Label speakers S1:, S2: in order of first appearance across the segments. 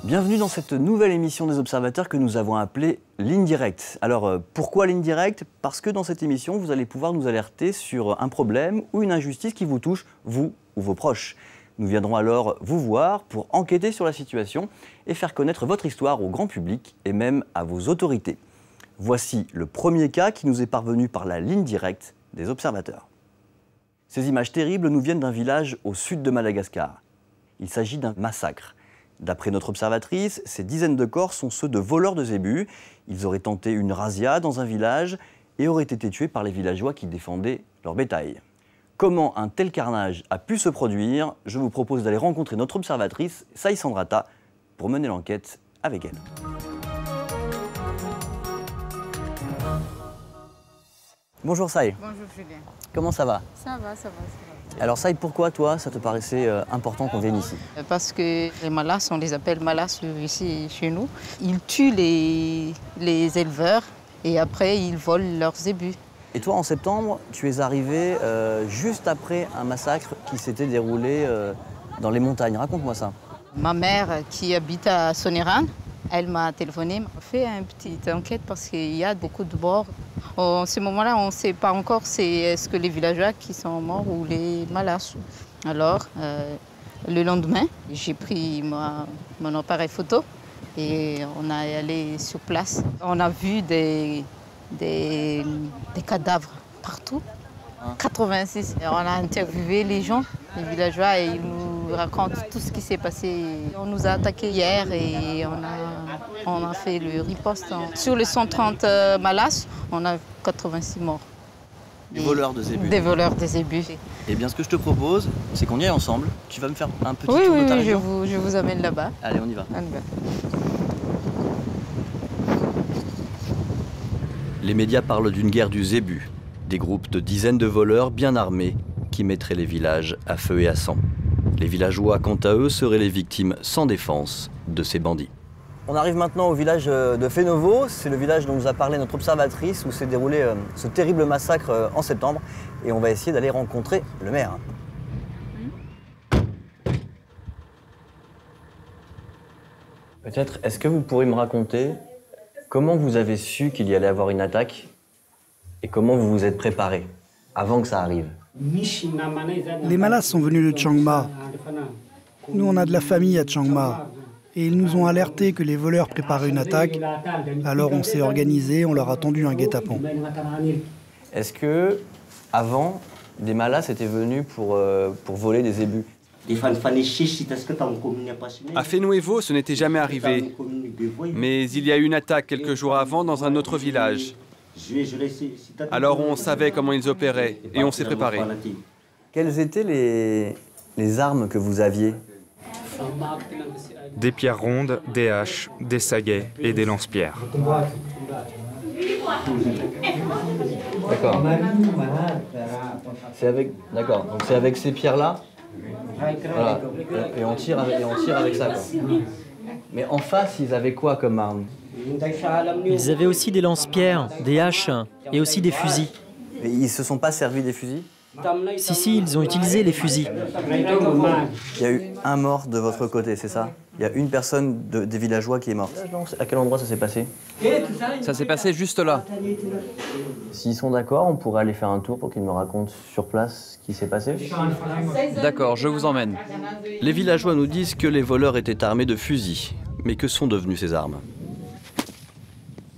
S1: Bienvenue dans cette nouvelle émission des Observateurs que nous avons appelée Ligne Directe. Alors pourquoi Ligne Directe? Parce que dans cette émission, vous allez pouvoir nous alerter sur un problème ou une injustice qui vous touche, vous ou vos proches. Nous viendrons alors vous voir pour enquêter sur la situation et faire connaître votre histoire au grand public et même à vos autorités. Voici le premier cas qui nous est parvenu par la Ligne Directe des Observateurs. Ces images terribles nous viennent d'un village au sud de Madagascar. Il s'agit d'un massacre. D'après notre observatrice, ces dizaines de corps sont ceux de voleurs de zébus. Ils auraient tenté une razzia dans un village et auraient été tués par les villageois qui défendaient leur bétail. Comment un tel carnage a pu se produire? Je vous propose d'aller rencontrer notre observatrice, Saï Sandrata, pour mener l'enquête avec elle. Bonjour Saï.
S2: Bonjour Julien.
S1: Comment ça va?
S2: Ça va, ça va.
S1: Alors Saï, pourquoi toi, ça te paraissait important qu'on vienne ici?
S2: Parce que les malas, on les appelle malas ici chez nous, ils tuent les éleveurs et après ils volent leurs zébus.
S1: Et toi, en septembre, tu es arrivé juste après un massacre qui s'était déroulé dans les montagnes. Raconte-moi ça.
S2: Ma mère, qui habite à Sonéran, elle m'a téléphoné, m'a fait une petite enquête parce qu'il y a beaucoup de morts. En ce moment-là, on ne sait pas encore est-ce que les villageois qui sont morts ou les malas. Alors, le lendemain, j'ai pris mon appareil photo et on est allé sur place. On a vu des cadavres partout. 86. Et on a interviewé les gens, les villageois, et ils nous racontent tout ce qui s'est passé. On nous a attaqués hier et on a fait le riposte. Sur les 130 malas, on a 86 morts.
S1: Des voleurs de zébus.
S2: Des voleurs de zébus.
S1: Eh bien, ce que je te propose, c'est qu'on y aille ensemble. Tu vas me faire un petit
S2: tour
S1: de ta région.
S2: Oui, je vous amène là-bas.
S1: Allez, on y va. Les médias parlent d'une guerre du zébu. Des groupes de dizaines de voleurs bien armés qui mettraient les villages à feu et à sang. Les villageois, quant à eux, seraient les victimes sans défense de ces bandits. On arrive maintenant au village de Fenovo. C'est le village dont nous a parlé notre observatrice, où s'est déroulé ce terrible massacre en septembre. Et on va essayer d'aller rencontrer le maire. Peut-être, est-ce que vous pourriez me raconter comment vous avez su qu'il y allait avoir une attaque et comment vous vous êtes préparé avant que ça arrive?
S3: Les malas sont venus de Chiang Ma. Nous, on a de la famille à Chiang Ma. Et ils nous ont alertés que les voleurs préparaient une attaque. Alors on s'est organisé, on leur a tendu un guet-apens.
S1: Est-ce que, avant, des malas étaient venus pour voler des zébus?
S4: À Fenovo, ce n'était jamais arrivé. Mais il y a eu une attaque quelques jours avant dans un autre village. Alors on savait comment ils opéraient et on s'est préparé.
S1: Quelles étaient les armes que vous aviez?
S5: Des pierres rondes, des haches, des saguets et des lance-pierres.
S1: D'accord. D'accord. Donc c'est avec ces pierres-là. Voilà. Et on tire avec ça, quoi. Mais en face, ils avaient quoi comme arme?
S6: Ils avaient aussi des lance-pierres, des haches et aussi des fusils.
S1: Et ils ne se sont pas servis des fusils?
S6: Si, ils ont utilisé les fusils.
S1: Il y a eu un mort de votre côté, c'est ça? Il y a une personne des villageois qui est morte. À quel endroit ça s'est passé?
S4: Ça s'est passé juste là.
S1: S'ils sont d'accord, on pourrait aller faire un tour pour qu'ils me racontent sur place ce qui s'est passé.
S4: D'accord, je vous emmène.
S1: Les villageois nous disent que les voleurs étaient armés de fusils. Mais que sont devenues ces armes?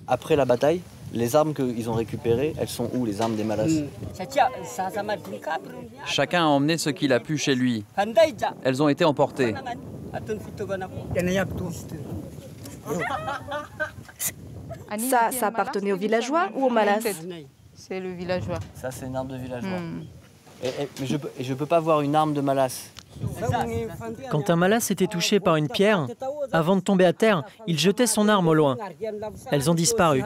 S1: Après la bataille, les armes qu'ils ont récupérées, elles sont où, les armes des malas?
S4: Chacun a emmené ce qu'il a pu chez lui. Elles ont été emportées.
S7: Ça appartenait aux villageois ou aux malas?
S2: C'est le villageois.
S1: Ça, c'est une arme de villageois. Mais je peux pas voir une arme de malas.
S6: Quand un malas était touché par une pierre, avant de tomber à terre, il jetait son arme au loin. Elles ont disparu.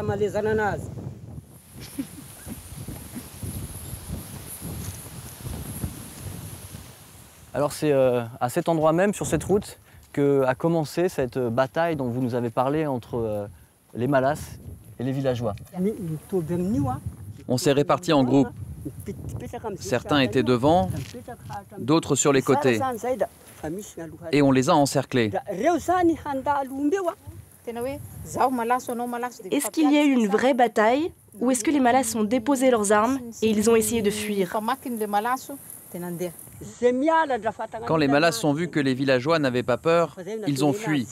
S1: Alors c'est à cet endroit même, sur cette route, qu'a commencé cette bataille dont vous nous avez parlé entre les malas et les villageois.
S8: On s'est répartis en groupes. Certains étaient devant, d'autres sur les côtés. Et on les a encerclés.
S7: Est-ce qu'il y a eu une vraie bataille ou est-ce que les Malas ont déposé leurs armes et ils ont essayé de fuir?
S8: Quand les Malas ont vu que les villageois n'avaient pas peur, ils ont fui.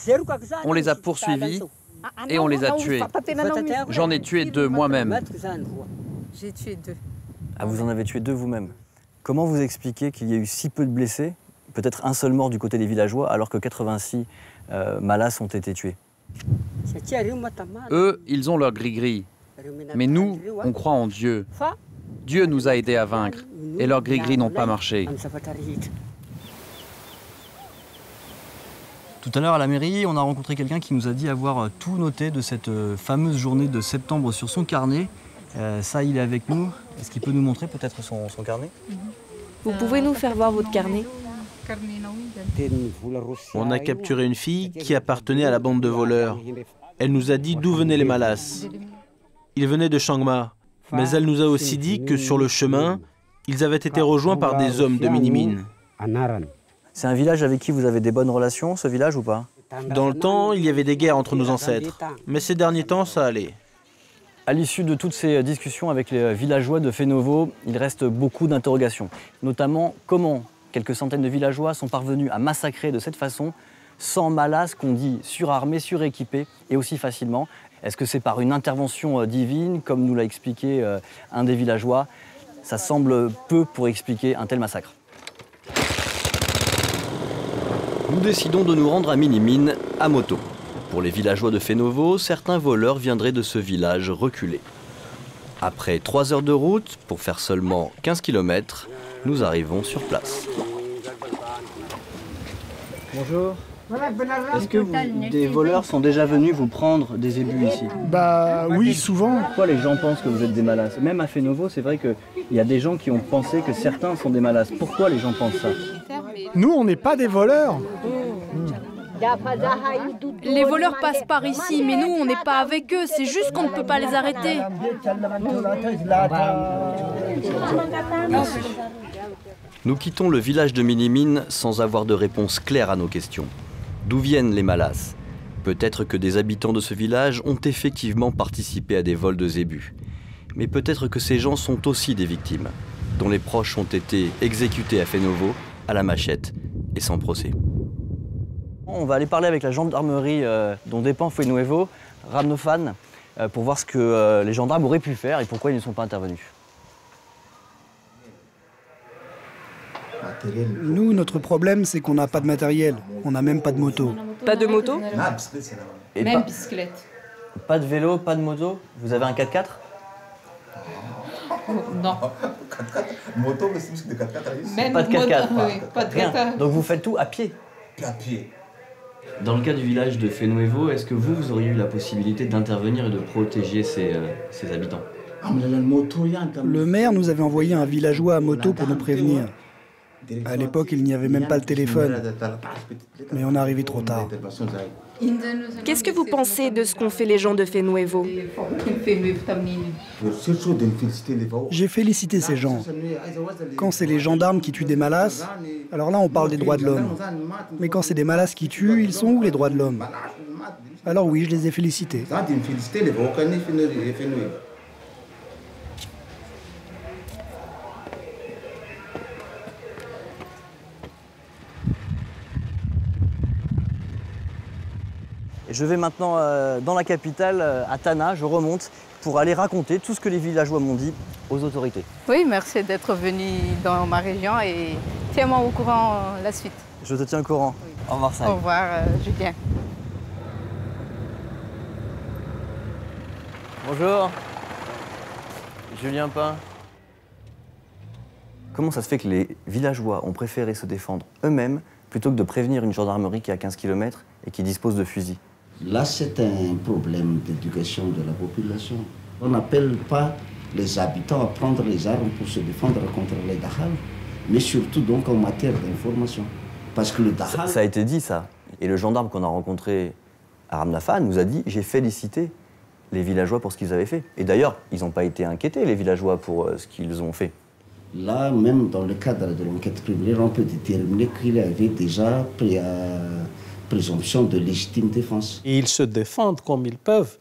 S8: On les a poursuivis et on les a tués. J'en ai tué 2 moi-même.
S2: J'ai tué 2.
S1: Ah, vous en avez tué 2 vous-même. Comment vous expliquez qu'il y a eu si peu de blessés, peut-être un seul mort du côté des villageois, alors que 86 Malas ont été tués?
S8: Eux, ils ont leur gris-gris. Mais nous, on croit en Dieu. Dieu nous a aidés à vaincre et leurs gris-gris n'ont pas marché.
S1: Tout à l'heure à la mairie, on a rencontré quelqu'un qui nous a dit avoir tout noté de cette fameuse journée de septembre sur son carnet. Ça, il est avec nous. Est-ce qu'il peut nous montrer peut-être son carnet?
S7: Vous pouvez nous faire voir votre carnet?
S9: On a capturé une fille qui appartenait à la bande de voleurs. Elle nous a dit d'où venaient les Malas. Ils venaient de Chiang Mai, mais elle nous a aussi dit que sur le chemin, ils avaient été rejoints par des hommes de Minimin.
S1: C'est un village avec qui vous avez des bonnes relations, ce village, ou pas?
S9: Dans le temps, il y avait des guerres entre nos ancêtres, mais ces derniers temps, ça allait.
S1: À l'issue de toutes ces discussions avec les villageois de Fenovo, il reste beaucoup d'interrogations. Notamment, comment quelques centaines de villageois sont parvenus à massacrer de cette façon 100 Malas qu'on dit surarmés, suréquipés et aussi facilement. Est-ce que c'est par une intervention divine, comme nous l'a expliqué un des villageois? Ça semble peu pour expliquer un tel massacre. Nous décidons de nous rendre à Minimin à moto. Pour les villageois de Fenovo, certains voleurs viendraient de ce village reculé. Après 3 heures de route, pour faire seulement 15 km, nous arrivons sur place. Bonjour. Est-ce que des voleurs sont déjà venus vous prendre des ébus ici?
S3: Bah oui, souvent.
S1: Pourquoi les gens pensent que vous êtes des Malas? Même à Fenovo, c'est vrai qu'il y a des gens qui ont pensé que certains sont des Malas. Pourquoi les gens pensent ça?
S3: Nous, on n'est pas des voleurs.
S10: Les voleurs passent par ici, mais nous, on n'est pas avec eux. C'est juste qu'on ne peut pas les arrêter.
S1: Nous quittons le village de Minimin sans avoir de réponse claire à nos questions. D'où viennent les Malas? Peut-être que des habitants de ce village ont effectivement participé à des vols de zébus. Mais peut-être que ces gens sont aussi des victimes, dont les proches ont été exécutés à Fenovo, à la machette et sans procès. On va aller parler avec la gendarmerie dont dépend Fenovo, Ramnofan, pour voir ce que les gendarmes auraient pu faire et pourquoi ils ne sont pas intervenus.
S3: Nous, notre problème, c'est qu'on n'a pas de matériel. On n'a même pas de moto.
S7: Pas de moto?
S1: Et
S2: Même bicyclette.
S1: Pas de vélo, pas de moto? Vous avez un 4x4?
S2: Non.
S11: Moto, mais c'est plus que de 4x4.
S2: Même
S1: pas de 4x4.
S2: Oui, pas de 4x4.
S1: Donc vous faites tout à pied?
S11: À pied.
S1: Dans le cas du village de Fenovo, est-ce que vous auriez eu la possibilité d'intervenir et de protéger ces habitants?
S3: Le maire nous avait envoyé un villageois à moto pour nous prévenir. À l'époque, il n'y avait même pas le téléphone. Mais on est arrivé trop tard.
S7: Qu'est-ce que vous pensez de ce qu'ont fait les gens de Fenovo?
S3: J'ai félicité ces gens. Quand c'est les gendarmes qui tuent des Malas, alors là on parle des droits de l'homme. Mais quand c'est des Malas qui tuent, ils sont où les droits de l'homme? Alors oui, je les ai félicités.
S1: Je vais maintenant dans la capitale, à Tana, je remonte pour aller raconter tout ce que les villageois m'ont dit aux autorités.
S2: Oui, merci d'être venu dans ma région et tiens-moi au courant la suite.
S1: Je te tiens au courant. Oui. Au revoir, Saïd.
S2: Au revoir, Julien.
S1: Bonjour. Julien Pain. Comment ça se fait que les villageois ont préféré se défendre eux-mêmes plutôt que de prévenir une gendarmerie qui est à 15 km et qui dispose de fusils?
S12: Là, c'est un problème d'éducation de la population. On n'appelle pas les habitants à prendre les armes pour se défendre contre les Dahal, mais surtout donc en matière d'information. Parce que le Dahal...
S1: Ça a été dit, ça. Et le gendarme qu'on a rencontré à Ramnafan nous a dit « j'ai félicité les villageois pour ce qu'ils avaient fait. Et d'ailleurs, ils n'ont pas été inquiétés, les villageois, pour ce qu'ils ont fait.
S12: Là, même dans le cadre de l'enquête préliminaire, on peut déterminer qu'il y avait déjà présomption de légitime défense.
S13: Et ils se défendent comme ils peuvent.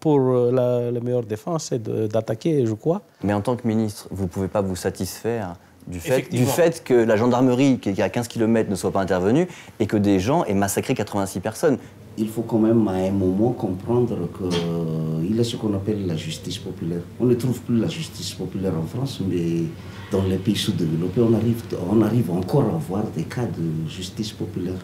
S13: Pour la meilleure défense, c'est d'attaquer, je crois.
S1: Mais en tant que ministre, vous ne pouvez pas vous satisfaire du fait que la gendarmerie, qui est à 15 km, ne soit pas intervenue et que des gens aient massacré 86 personnes.
S12: Il faut quand même à un moment comprendre qu'il y a ce qu'on appelle la justice populaire. On ne trouve plus la justice populaire en France, mais dans les pays sous-développés, on arrive encore à voir des cas de justice populaire.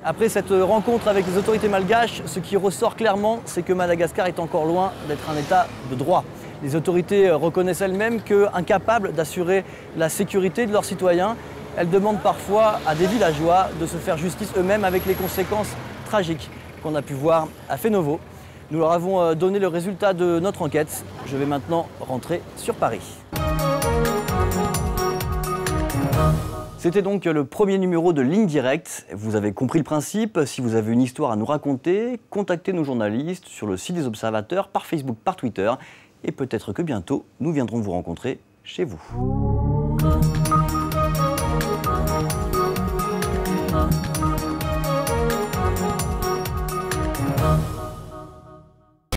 S1: Après cette rencontre avec les autorités malgaches, ce qui ressort clairement, c'est que Madagascar est encore loin d'être un État de droit. Les autorités reconnaissent elles-mêmes qu'incapables d'assurer la sécurité de leurs citoyens, elles demandent parfois à des villageois de se faire justice eux-mêmes avec les conséquences tragiques qu'on a pu voir à Fenovo. Nous leur avons donné le résultat de notre enquête. Je vais maintenant rentrer sur Paris. C'était donc le premier numéro de Ligne Directe. Vous avez compris le principe. Si vous avez une histoire à nous raconter, contactez nos journalistes sur le site des Observateurs, par Facebook, par Twitter. Et peut-être que bientôt, nous viendrons vous rencontrer chez vous.